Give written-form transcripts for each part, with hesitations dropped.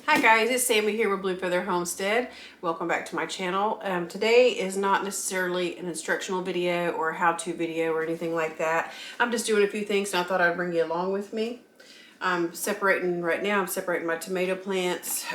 Hi guys, it's Sammie here with Blue Feather Homestead. Welcome back to my channel. Today is not necessarily an instructional video or a how-to video or anything like that. I'm just doing a few things and I thought I'd bring you along with me. I'm separating my tomato plants.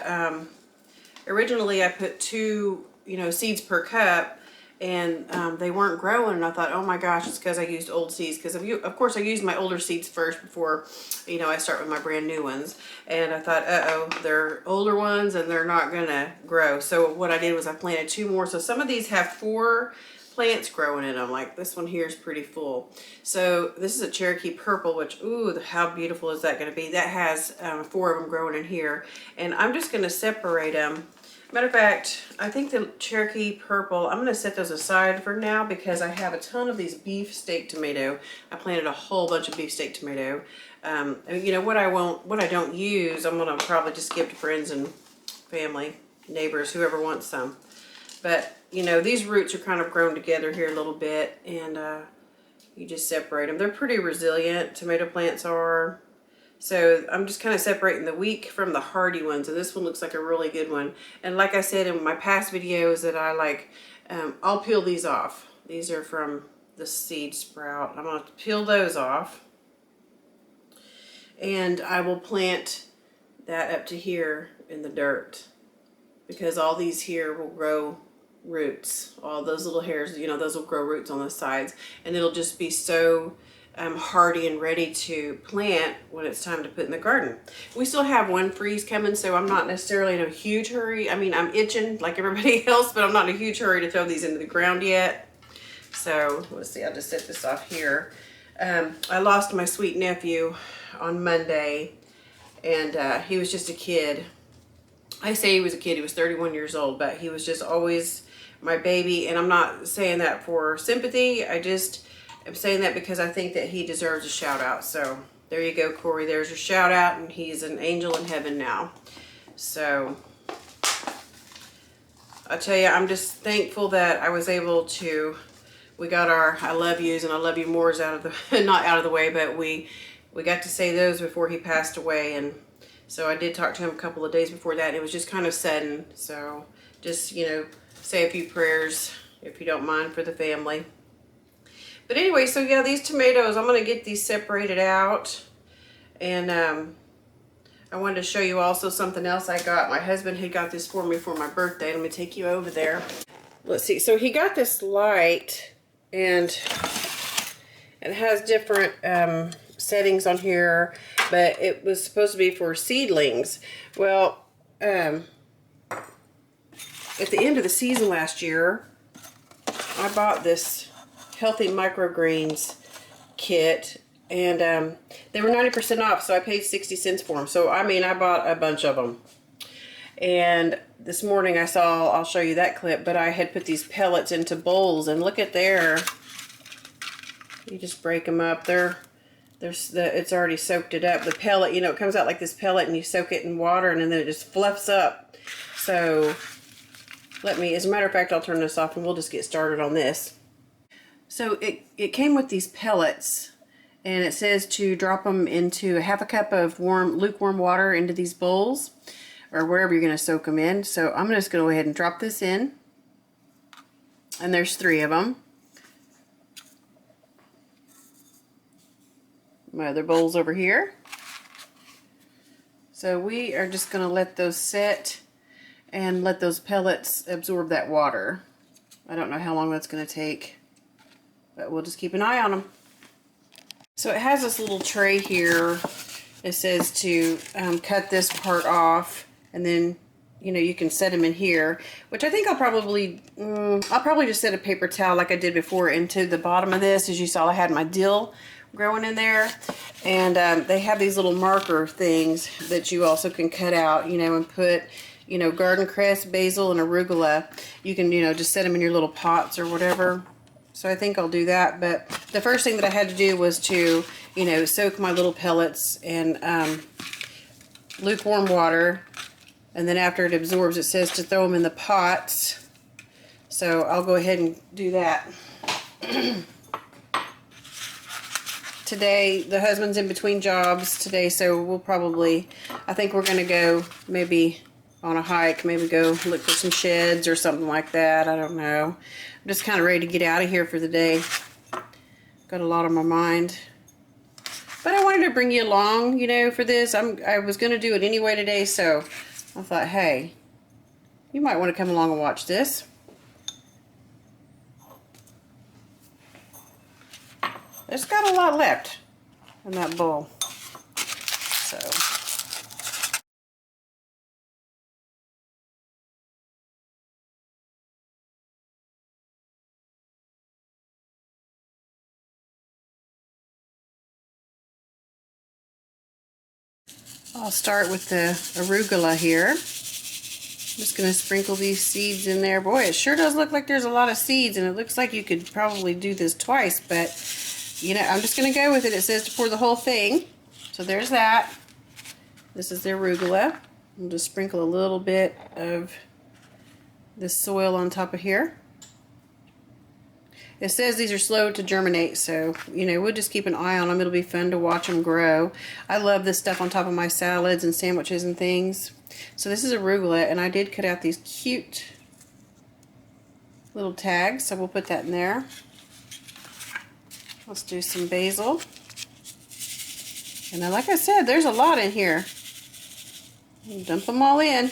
Originally I put two seeds per cup, and they weren't growing, and I thought, oh my gosh, it's because I used old seeds, because of course I used my older seeds first before I start with my brand new ones, and I thought, uh-oh, they're older ones and they're not gonna grow. So what I did was I planted two more. So some of these have 4 plants growing in them, like this one here is pretty full. So this is a Cherokee Purple, which, ooh, how beautiful is that going to be? That has 4 of them growing in here, and I'm just going to separate them. Matter of fact, I think the Cherokee Purple, I'm going to set those aside for now because I have a ton of these beefsteak tomato. I planted a whole bunch of beefsteak tomato. What I don't use, I'm going to probably just give to friends and family, neighbors, whoever wants some. But, these roots are kind of grown together here a little bit, and you just separate them. They're pretty resilient, tomato plants are. So I'm just kind of separating the weak from the hardy ones, and this one looks like a really good one. And like I said in my past videos that I like, I'll peel these off. These are from the seed sprout. I'm going to peel those off, and I will plant that up to here in the dirt, because all these here will grow roots. All those little hairs, those will grow roots on the sides, and it'll just be so hardy and ready to plant when it's time to put in the garden. We still have one freeze coming, so I'm not necessarily in a huge hurry. I mean, I'm itching like everybody else, but I'm not in a huge hurry to throw these into the ground yet. So let's see, I'll just set this off here. I lost my sweet nephew on Monday, and he was just a kid. I say he was a kid, he was 31 years old, but he was just always my baby, and I'm not saying that for sympathy. I'm saying that because I think that he deserves a shout out. So there you go, Corey. There's your shout out, and he's an angel in heaven now. So I tell you, I'm just thankful that I was able to. We got our I love yous and I love you mores out of the not out of the way, but we got to say those before he passed away, and so I did talk to him a couple of days before that, and it was just kind of sudden. So just say a few prayers if you don't mind for the family. But anyway, so yeah, these tomatoes, I'm going to get these separated out. And I wanted to show you also something else I got. My husband had got this for me for my birthday. Let me take you over there. Let's see. So he got this light, and it has different settings on here, but it was supposed to be for seedlings. Well, at the end of the season last year, I bought this healthy microgreens kit, and they were 90% off, so I paid 60 cents for them. So I mean, I bought a bunch of them. And this morning I'll show you that clip, but I had put these pellets into bowls, and look at there. You just break them up. It's already soaked it up. The pellet, it comes out like this pellet, and you soak it in water, and then it just fluffs up. So as a matter of fact, I'll turn this off and we'll just get started on this. So it came with these pellets, and it says to drop them into half a cup of lukewarm water into these bowls, or wherever you're going to soak them in. So I'm just going to go ahead and drop this in, and there's 3 of them. My other bowls over here. So we are just going to let those set and let those pellets absorb that water. I don't know how long that's going to take, but we'll just keep an eye on them. So it has this little tray here. It says to cut this part off, and then you can set them in here, which I think I'll probably just set a paper towel like I did before into the bottom of this. As you saw, I had my dill growing in there, and they have these little marker things that you also can cut out, and put garden cress, basil, and arugula. You can just set them in your little pots or whatever. So I think I'll do that. But the first thing that I had to do was to, soak my little pellets in lukewarm water. And then after it absorbs, it says to throw them in the pots. So I'll go ahead and do that. today. The husband's in between jobs today, so we'll probably, I think we're gonna go maybe on a hike, maybe go look for some sheds or something like that. I don't know. I'm just kind of ready to get out of here for the day. Got a lot on my mind. But I wanted to bring you along, you know, for this. I was gonna do it anyway today, so I thought, hey, you might want to come along and watch this. There's got a lot left in that bowl. So I'll start with the arugula here. I'm just going to sprinkle these seeds in there. Boy, it sure does look like there's a lot of seeds, and it looks like you could probably do this twice, but you know, I'm just going to go with it. It says to pour the whole thing. So there's that. This is the arugula. I'll just sprinkle a little bit of this soil on top of here. It says these are slow to germinate, so, you know, we'll just keep an eye on them. It'll be fun to watch them grow. I love this stuff on top of my salads and sandwiches and things. So this is arugula, and I did cut out these cute little tags, so we'll put that in there. Let's do some basil. And then, like I said, there's a lot in here. Dump them all in.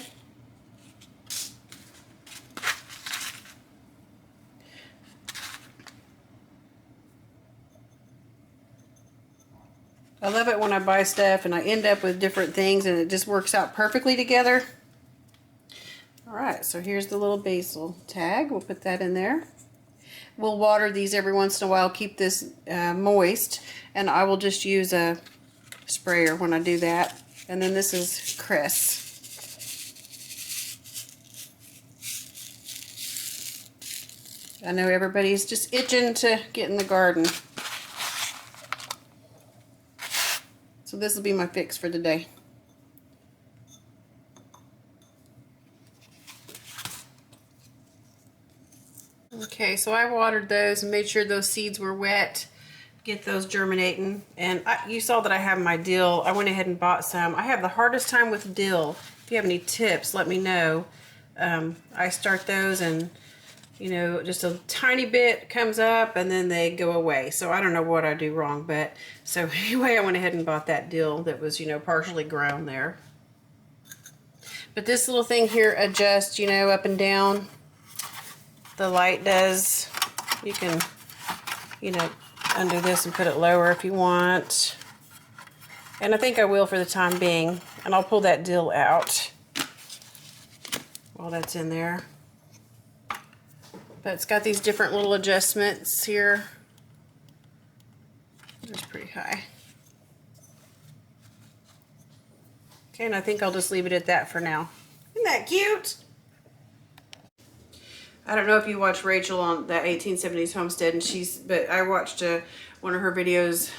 I love it when I buy stuff and I end up with different things and it just works out perfectly together. Alright, so here's the little basil tag. We'll put that in there. We'll water these every once in a while, keep this moist, and I will just use a sprayer when I do that. And then this is cress. I know everybody's just itching to get in the garden. So this will be my fix for today. Okay, so I watered those and made sure those seeds were wet. Get those germinating. And you saw that I have my dill. I went ahead and bought some. I have the hardest time with dill. If you have any tips, let me know. I start those and, you know, just a tiny bit comes up and then they go away. So I don't know what I do wrong, but so anyway, I went ahead and bought that dill that was, you know, partially grown there. But this little thing here adjusts, you know, up and down. The light does. You can, you know, undo this and put it lower if you want. And I think I will for the time being. And I'll pull that dill out while that's in there. But it's got these different little adjustments here. It's pretty high. Okay, and I think I'll just leave it at that for now. Isn't that cute? I don't know if you watch Rachel on that 1870s Homestead, and but I watched one of her videos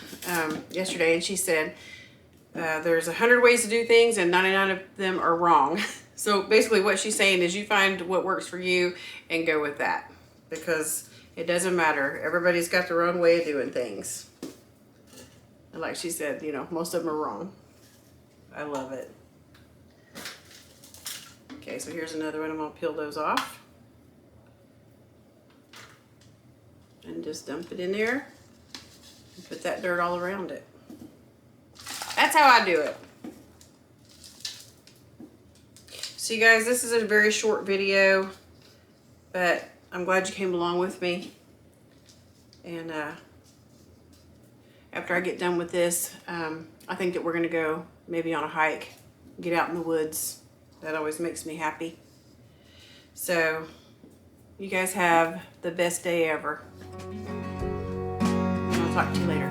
yesterday, and she said there's 100 ways to do things and 99 of them are wrong. So basically what she's saying is you find what works for you and go with that, because it doesn't matter. Everybody's got their own way of doing things. And like she said, you know, most of them are wrong. I love it. Okay, so here's another one. I'm going to peel those off. And just dump it in there. And put that dirt all around it. That's how I do it. So you guys, this is a very short video, but I'm glad you came along with me. And after I get done with this, I think that we're going to go maybe on a hike, get out in the woods. That always makes me happy. So you guys have the best day ever. I'll talk to you later.